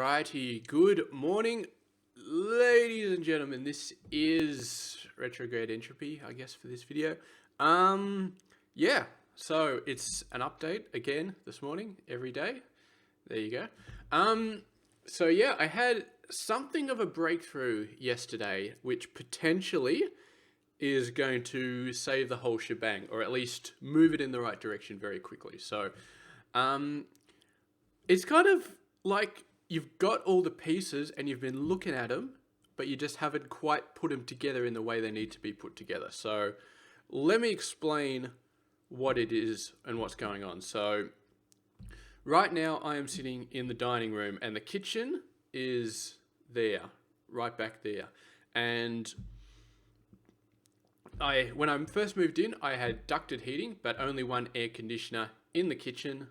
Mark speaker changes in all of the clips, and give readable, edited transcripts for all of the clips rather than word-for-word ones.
Speaker 1: Alrighty, good morning, ladies and gentlemen. This is Retrograde Entropy, I guess, for this video. Yeah, so it's an update again this morning, every day. There you go. So yeah, I had something of a breakthrough yesterday, which potentially is going to save the whole shebang, or at least move it in the right direction very quickly. So, it's kind of like you've got all the pieces and you've been looking at them, but you just haven't quite put them together in the way they need to be put together. So let me explain what it is and what's going on. So right now I am sitting in the dining room and the kitchen is there, right back there. And when I first moved in, I had ducted heating, but only one air conditioner in the kitchen.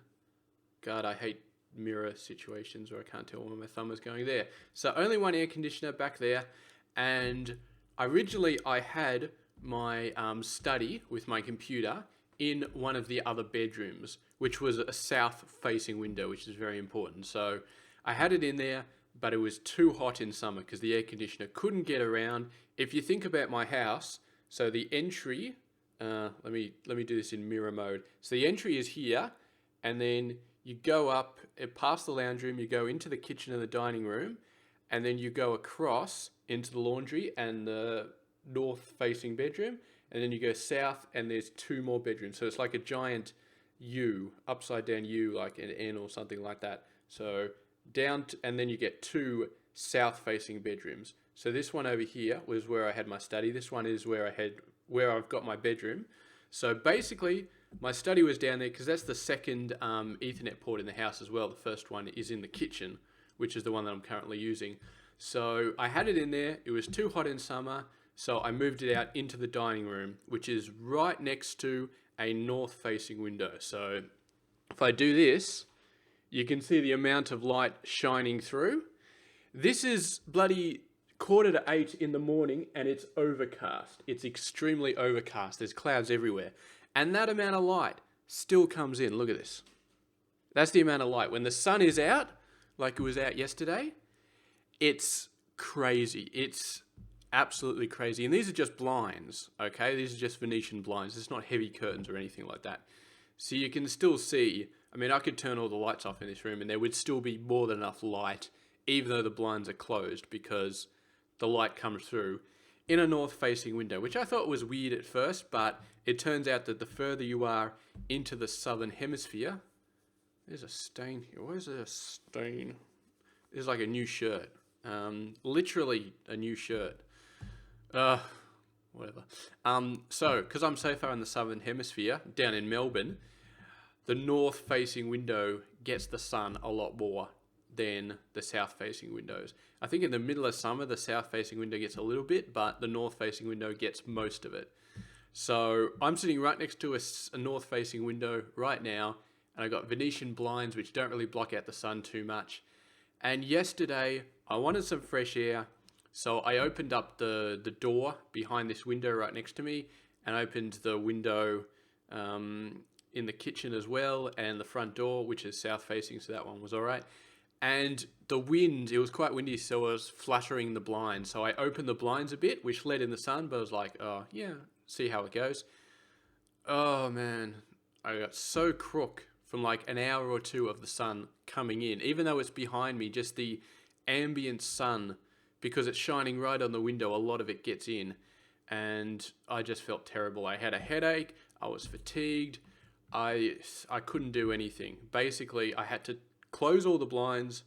Speaker 1: God, I hate mirror situations where I can't tell where my thumb is going there. So only one air conditioner back there. And originally I had my study with my computer in one of the other bedrooms, which was a south facing window, which is very important. So I had it in there, but it was too hot in summer because the air conditioner couldn't get around. If you think about my house, so the entry, let me do this in mirror mode. So the entry is here, and then you go up past the lounge room, you go into the kitchen and the dining room, and then you go across into the laundry and the north-facing bedroom, and then you go south, and there's two more bedrooms. So it's like a giant U, upside down U, like an N or something like that. So down, and then you get two south-facing bedrooms. So this one over here was where I had my study. This one is where I've got my bedroom. So basically, my study was down there because that's the second Ethernet port in the house as well. The first one is in the kitchen, which is the one that I'm currently using. So I had it in there. It was too hot in summer, so I moved it out into the dining room, which is right next to a north-facing window. So if I do this, you can see the amount of light shining through. This is bloody 7:45 in the morning, and it's overcast. It's extremely overcast. There's clouds everywhere. And that amount of light still comes in. Look at this. That's the amount of light. When the sun is out, like it was out yesterday, it's crazy. It's absolutely crazy. And these are just blinds, okay? These are just Venetian blinds. It's not heavy curtains or anything like that. So you can still see, I mean, I could turn all the lights off in this room and there would still be more than enough light, even though the blinds are closed, because the light comes through in a north-facing window, which I thought was weird at first, but it turns out that the further you are into the southern hemisphere, there's a stain here. Where's a stain? There's like a new shirt. Literally a new shirt. Whatever. So, because I'm so far in the southern hemisphere, down in Melbourne, the north-facing window gets the sun a lot more than the south-facing windows. I think in the middle of summer, the south-facing window gets a little bit, but the north-facing window gets most of it. So I'm sitting right next to a north-facing window right now, and I got Venetian blinds, which don't really block out the sun too much. And yesterday, I wanted some fresh air, so I opened up the door behind this window right next to me, and opened the window in the kitchen as well, and the front door, which is south-facing, so that one was all right. And the wind, it was quite windy, so I was fluttering the blinds. So I opened the blinds a bit, which let in the sun, but I was like, oh, yeah, see how it goes. Oh, man, I got so crook from like an hour or two of the sun coming in. Even though it's behind me, just the ambient sun, because it's shining right on the window, a lot of it gets in. And I just felt terrible. I had a headache. I was fatigued. I couldn't do anything. Basically, I had to close all the blinds,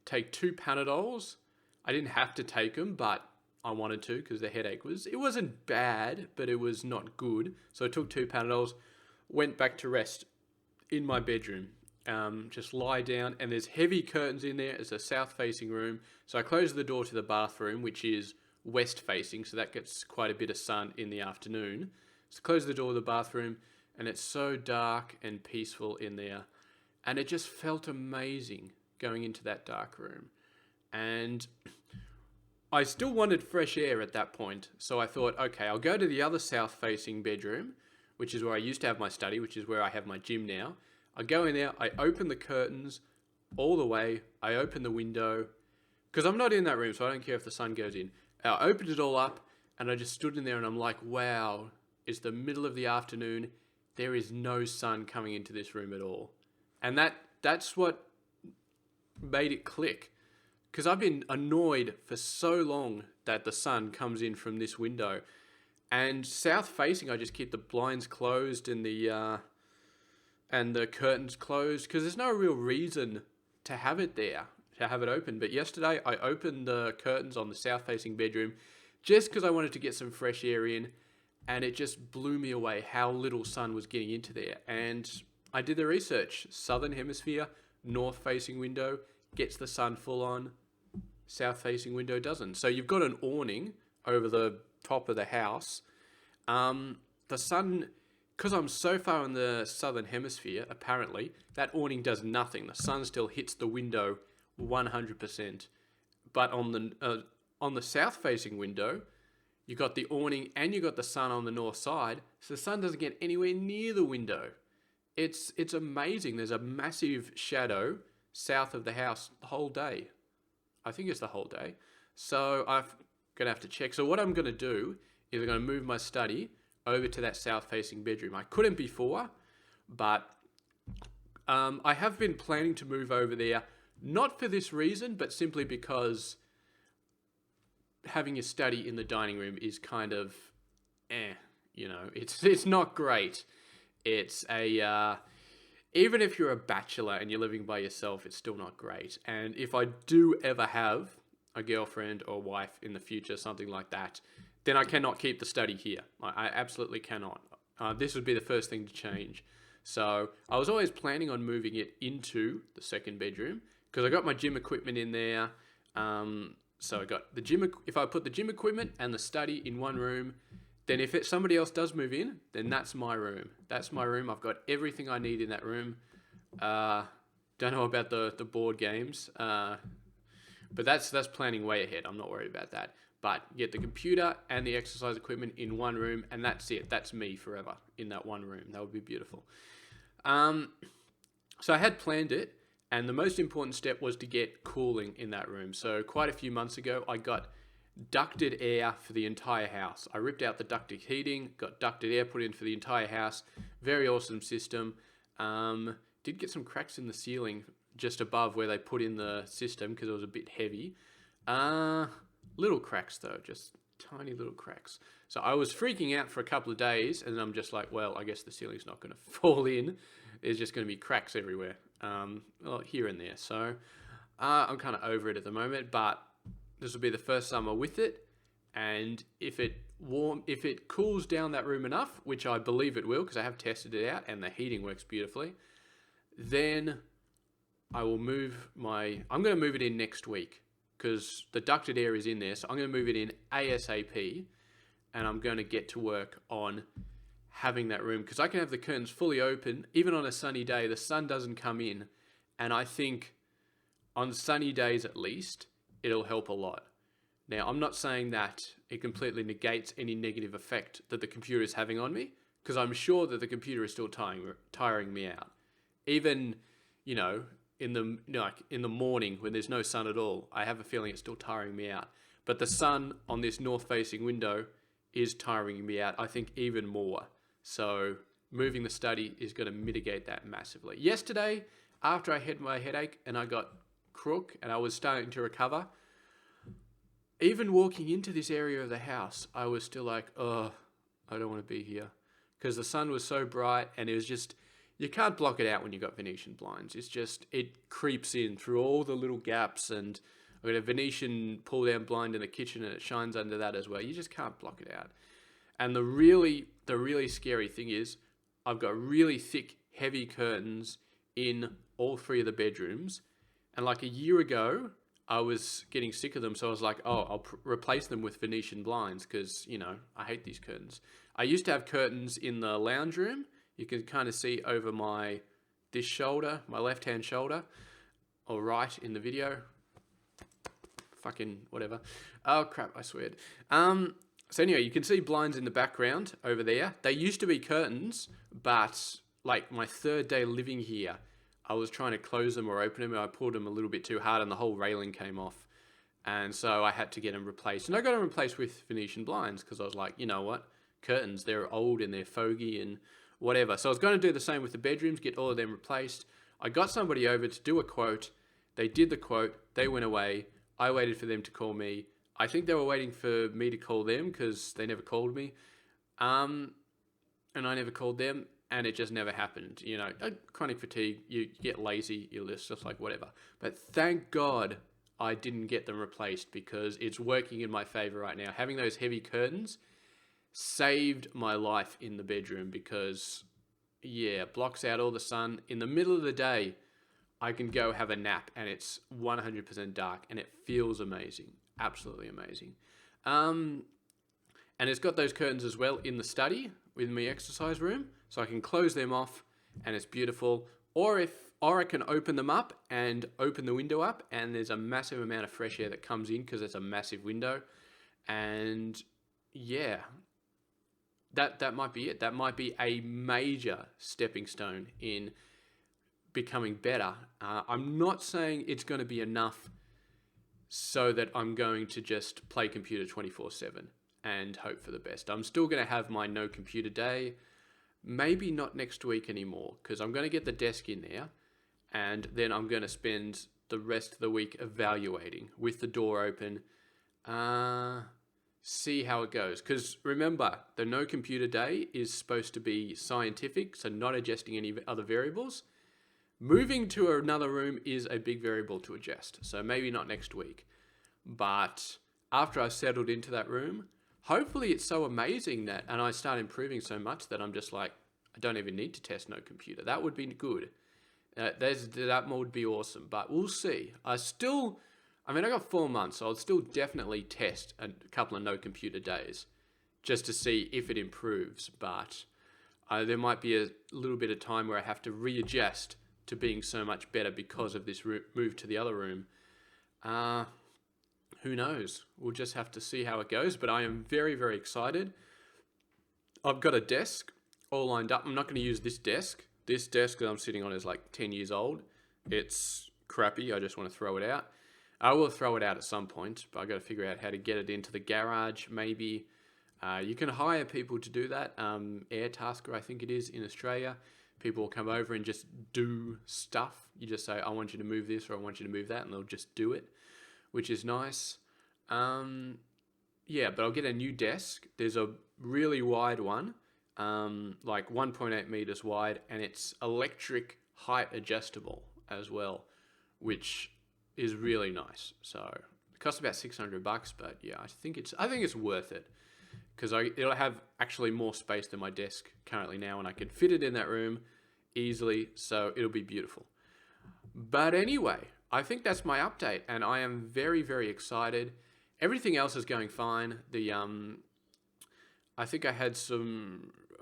Speaker 1: take 2 Panadols. I didn't have to take them, but I wanted to because the headache it wasn't bad, but it was not good. So I took 2 Panadols, went back to rest in my bedroom, just lie down, and there's heavy curtains in there. It's a south-facing room. So I closed the door to the bathroom, which is west-facing, so that gets quite a bit of sun in the afternoon. So close the door to the bathroom, and it's so dark and peaceful in there. And it just felt amazing going into that dark room. And I still wanted fresh air at that point. So I thought, okay, I'll go to the other south-facing bedroom, which is where I used to have my study, which is where I have my gym now. I go in there, I open the curtains, all the way. I open the window because I'm not in that room, so I don't care if the sun goes in. I opened it all up and I just stood in there and I'm like, wow, it's the middle of the afternoon. There is no sun coming into this room at all. And that's what made it click. Because I've been annoyed for so long that the sun comes in from this window. And south facing, I just keep the blinds closed and the curtains closed because there's no real reason to have it there, to have it open. But yesterday I opened the curtains on the south facing bedroom just because I wanted to get some fresh air in, and it just blew me away how little sun was getting into there. And I did the research. Southern hemisphere, north facing window gets the sun full on, south facing window doesn't. So you've got an awning over the top of the house. The sun, because I'm so far in the southern hemisphere, apparently, that awning does nothing. The sun still hits the window 100%. But on the south-facing window, you got the awning and you got the sun on the north side, so the sun doesn't get anywhere near the window. It's amazing. There's a massive shadow south of the house the whole day. I think it's the whole day. So I'm going to have to check. So what I'm going to do is I'm going to move my study over to that south-facing bedroom. I couldn't before, but I have been planning to move over there, not for this reason, but simply because having a study in the dining room is kind of, it's not great. It's even if you're a bachelor and you're living by yourself, it's still not great. And if I do ever have a girlfriend or wife in the future, something like that, then I cannot keep the study here. I absolutely cannot. This would be the first thing to change. So I was always planning on moving it into the second bedroom because I got my gym equipment in there. So I got the gym. If I put the gym equipment and the study in one room, then if somebody else does move in, then that's my room. That's my room. I've got everything I need in that room. Don't know about the board games, but that's planning way ahead. I'm not worried about that. But get the computer and the exercise equipment in one room, and that's it. That's me forever in that one room. That would be beautiful. So I had planned it, and the most important step was to get cooling in that room. So quite a few months ago, I got ducted air for the entire house. I ripped out the ducted heating, got ducted air put in for the entire house. Very awesome system. Did get some cracks in the ceiling just above where they put in the system because it was a bit heavy. Little cracks though, just tiny little cracks. So I was freaking out for a couple of days, and I'm just like, well, I guess the ceiling's not going to fall in. There's just going to be cracks everywhere, here and there. So I'm kind of over it at the moment, but this will be the first summer with it. And if it cools down that room enough, which I believe it will, because I have tested it out and the heating works beautifully, then I will I'm going to move it in next week, because the ducted air is in there. So I'm going to move it in ASAP, and I'm going to get to work on having that room, because I can have the curtains fully open. Even on a sunny day, the sun doesn't come in. And I think on sunny days at least, it'll help a lot. Now, I'm not saying that it completely negates any negative effect that the computer is having on me, because I'm sure that the computer is still tiring me out. Even, in the morning when there's no sun at all, I have a feeling it's still tiring me out. But the sun on this north-facing window is tiring me out, I think, even more. So moving the study is going to mitigate that massively. Yesterday, after I had my headache and I got crook and I was starting to recover, even walking into this area of the house, I was still like, oh, I don't want to be here. Because the sun was so bright, and it was just, you can't block it out when you've got Venetian blinds. It's just, it creeps in through all the little gaps, and I've got a Venetian pull-down blind in the kitchen, and it shines under that as well. You just can't block it out. And the really scary thing is, I've got really thick, heavy curtains in all three of the bedrooms. And like a year ago, I was getting sick of them, so I was like, oh, I'll replace them with Venetian blinds, because, I hate these curtains. I used to have curtains in the lounge room. You can kind of see over this shoulder, my left-hand shoulder, or right in the video. Fucking whatever. Oh, crap, I swear. So anyway, you can see blinds in the background over there. They used to be curtains, but like my third day living here, I was trying to close them or open them, and I pulled them a little bit too hard, and the whole railing came off. And so I had to get them replaced. And I got them replaced with Venetian blinds because I was like, you know what? Curtains, they're old and they're foggy and whatever. So I was going to do the same with the bedrooms, get all of them replaced. I got somebody over to do a quote. They did the quote. They went away. I waited for them to call me. I think they were waiting for me to call them because they never called me. And I never called them, and it just never happened. You know, chronic fatigue, you get lazy, you're just like, whatever. But thank God I didn't get them replaced because it's working in my favor right now. Having those heavy curtains saved my life in the bedroom because, yeah, blocks out all the sun. In the middle of the day, I can go have a nap and it's 100% dark and it feels amazing. Absolutely amazing. And it's got those curtains as well in the study with my exercise room, so I can close them off and it's beautiful. Or I can open them up and open the window up, and there's a massive amount of fresh air that comes in because it's a massive window. And yeah, that might be it. That might be a major stepping stone in becoming better. I'm not saying it's going to be enough so that I'm going to just play computer 24/7 and hope for the best. I'm still going to have my no computer day. Maybe not next week anymore because I'm going to get the desk in there, and then I'm going to spend the rest of the week evaluating with the door open, see how it goes. Because remember, the no computer day is supposed to be scientific, so not adjusting any other variables. Moving to another room is a big variable to adjust, so maybe not next week. But after I've settled into that room, hopefully it's so amazing that, and I start improving so much that I'm just like, I don't even need to test no computer. That would be good. That would be awesome, but we'll see. I got 4 months, so I'll still definitely test a couple of no computer days just to see if it improves. But there might be a little bit of time where I have to readjust to being so much better because of this move to the other room. Who knows? We'll just have to see how it goes, but I am very, very excited. I've got a desk all lined up. I'm not going to use this desk. This desk that I'm sitting on is like 10 years old. It's crappy. I just want to throw it out. I will throw it out at some point, but I've got to figure out how to get it into the garage, maybe. You can hire people to do that. Airtasker, I think it is, in Australia. People will come over and just do stuff. You just say, I want you to move this or I want you to move that, and they'll just do it, which is nice. Yeah, but I'll get a new desk. There's a really wide one, like 1.8 meters wide, and it's electric height adjustable as well, which is really nice. So it costs about $600, but yeah, I think it's worth it because it'll have actually more space than my desk currently now, and I can fit it in that room easily, so it'll be beautiful. But anyway, I think that's my update, and I am very, very excited. Everything else is going fine. I think I had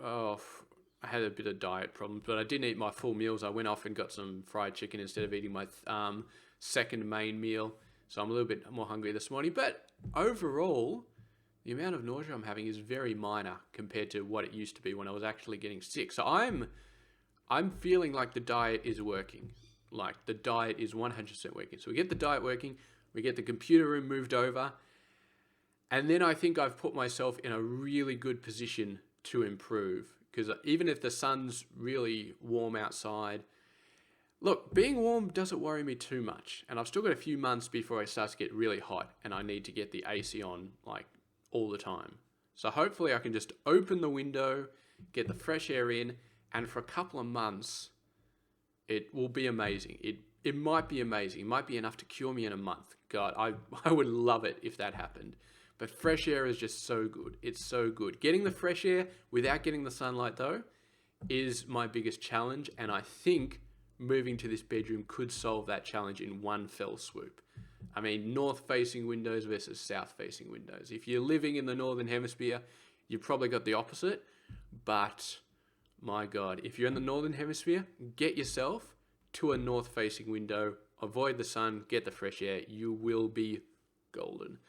Speaker 1: I had a bit of diet problems, but I didn't eat my full meals. I went off and got some fried chicken instead of eating my second main meal. So I'm a little bit more hungry this morning. But overall, the amount of nausea I'm having is very minor compared to what it used to be when I was actually getting sick. So I'm feeling like the diet is working. Like the diet is 100% working. So we get the diet working, we get the computer room moved over, and then I think I've put myself in a really good position to improve. Because even if the sun's really warm outside, look, being warm doesn't worry me too much. And I've still got a few months before it starts to get really hot and I need to get the AC on like all the time. So hopefully I can just open the window, get the fresh air in, and for a couple of months, it will be amazing. It might be amazing. It might be enough to cure me in a month. God, I would love it if that happened. But fresh air is just so good. It's so good. Getting the fresh air without getting the sunlight, though, is my biggest challenge. And I think moving to this bedroom could solve that challenge in one fell swoop. I mean, north-facing windows versus south-facing windows. If you're living in the northern hemisphere, you've probably got the opposite. But my God, if you're in the northern hemisphere, get yourself to a north-facing window. Avoid the sun. Get the fresh air. You will be golden.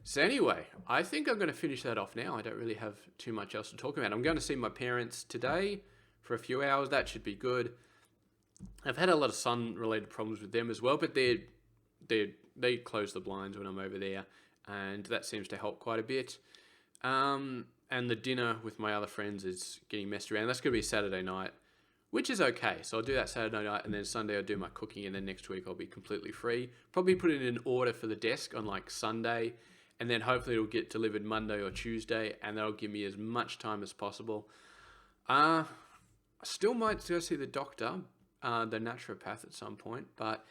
Speaker 1: So anyway, I think I'm going to finish that off now. I don't really have too much else to talk about. I'm going to see my parents today for a few hours. That should be good. I've had a lot of sun-related problems with them as well, but they close the blinds when I'm over there, and that seems to help quite a bit. And the dinner with my other friends is getting messed around. That's going to be Saturday night, which is okay. So I'll do that Saturday night, and then Sunday I'll do my cooking, and then next week I'll be completely free. Probably put it in order for the desk on like Sunday, and then hopefully it'll get delivered Monday or Tuesday, and that'll give me as much time as possible. I still might go see the doctor, the naturopath at some point, but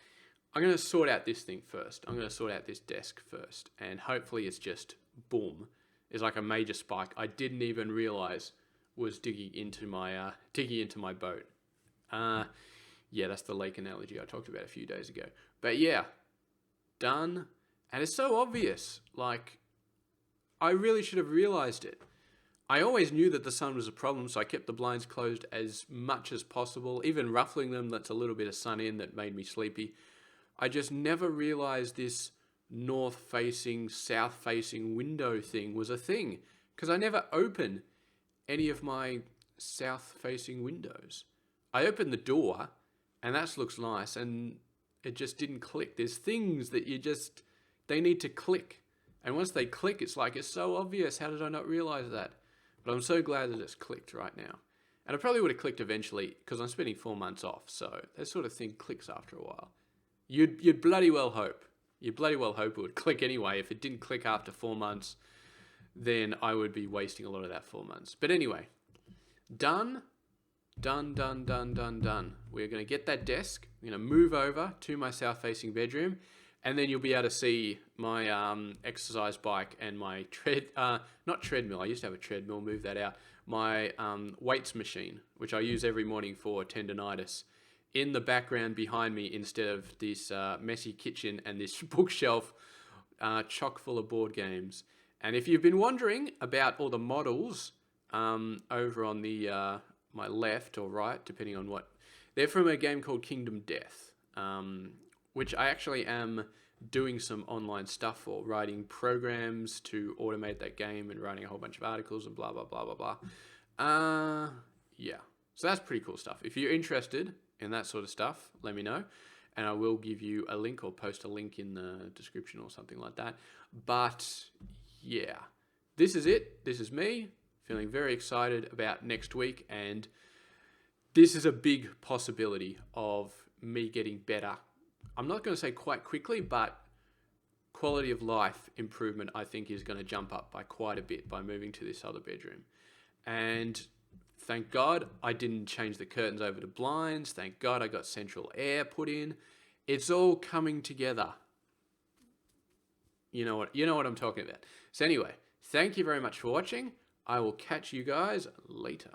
Speaker 1: I'm going to sort out this thing first. I'm going to sort out this desk first, and hopefully it's just boom. It's like a major spike I didn't even realize was digging into my boat. Yeah, that's the lake analogy I talked about a few days ago. But yeah, done. And it's so obvious. Like, I really should have realized it. I always knew that the sun was a problem, so I kept the blinds closed as much as possible. Even ruffling them, that's a little bit of sun in that made me sleepy. I just never realized this north-facing, south-facing window thing was a thing, because I never open any of my south-facing windows. I opened the door, and that looks nice, and it just didn't click. There's things that they need to click. And once they click, it's like, it's so obvious. How did I not realize that? But I'm so glad that it's clicked right now. And it probably would have clicked eventually, because I'm spending 4 months off, so that sort of thing clicks after a while. You'd bloody well hope. You bloody well hope it would click anyway. If it didn't click after 4 months, then I would be wasting a lot of that 4 months. But anyway, done. We're going to get that desk. I'm going to move over to my south-facing bedroom, and then you'll be able to see my exercise bike and my not treadmill. I used to have a treadmill, move that out. My weights machine, which I use every morning for tendonitis, in the background behind me instead of this messy kitchen and this bookshelf chock full of board games. And if you've been wondering about all the models over on the my left or right, depending on what, they're from a game called Kingdom Death, which I actually am doing some online stuff for, writing programs to automate that game and writing a whole bunch of articles and blah, blah, blah, blah, blah. Yeah, so that's pretty cool stuff. If you're interested in that sort of stuff, let me know, and I will give you a link or post a link in the description or something like that. But yeah, this is it. This is me feeling very excited about next week, and this is a big possibility of me getting better. I'm not going to say quite quickly, but quality of life improvement I think is going to jump up by quite a bit by moving to this other bedroom. And thank God I didn't change the curtains over to blinds. Thank God I got central air put in. It's all coming together. You know what I'm talking about. So anyway, thank you very much for watching. I will catch you guys later.